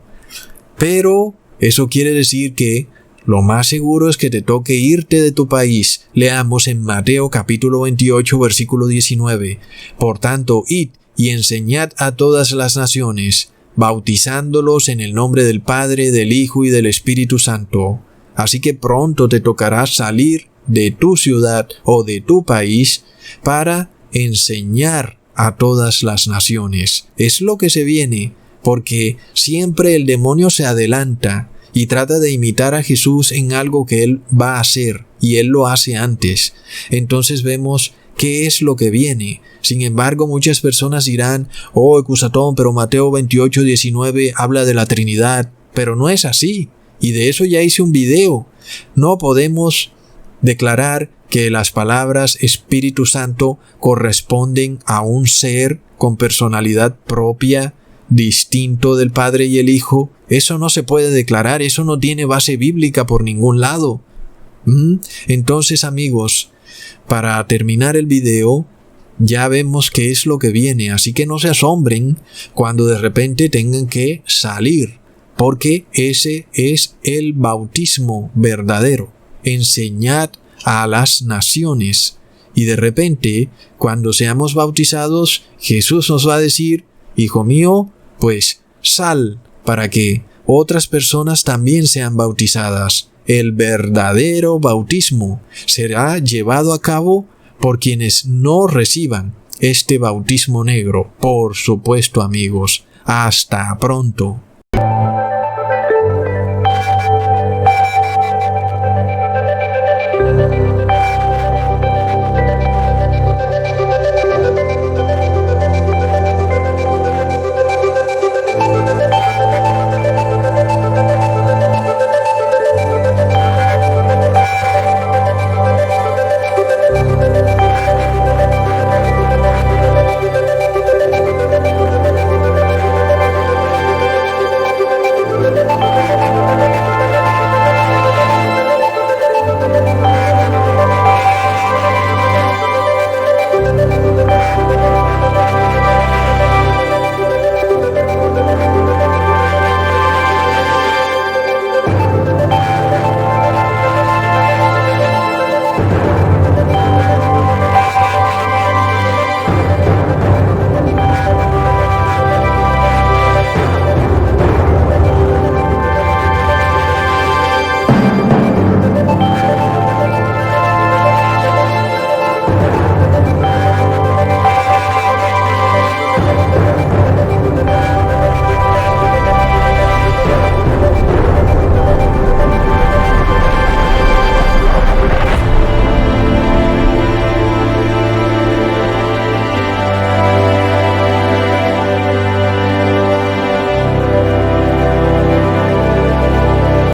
Pero eso quiere decir que lo más seguro es que te toque irte de tu país. Leamos en Mateo capítulo 28, versículo 19. Por tanto, id y enseñad a todas las naciones, bautizándolos en el nombre del Padre, del Hijo y del Espíritu Santo. Así que pronto te tocará salir de tu ciudad o de tu país para enseñar a todas las naciones. Es lo que se viene, porque siempre el demonio se adelanta y trata de imitar a Jesús en algo que Él va a hacer, y Él lo hace antes. Entonces vemos qué es lo que viene. Sin embargo, muchas personas dirán, Ecusatón, pero Mateo 28, 19 habla de la Trinidad, pero no es así, y de eso ya hice un video. No podemos declarar que las palabras Espíritu Santo corresponden a un ser con personalidad propia, distinto del Padre y el Hijo. Eso no se puede declarar, eso no tiene base bíblica por ningún lado. Entonces, amigos, para terminar el video, ya vemos qué es lo que viene, así que no se asombren cuando de repente tengan que salir, porque ese es el bautismo verdadero. Enseñad a las naciones. Y de repente, cuando seamos bautizados, Jesús nos va a decir, hijo mío, pues sal para que otras personas también sean bautizadas. El verdadero bautismo será llevado a cabo por quienes no reciban este bautismo negro. Por supuesto, amigos. Hasta pronto.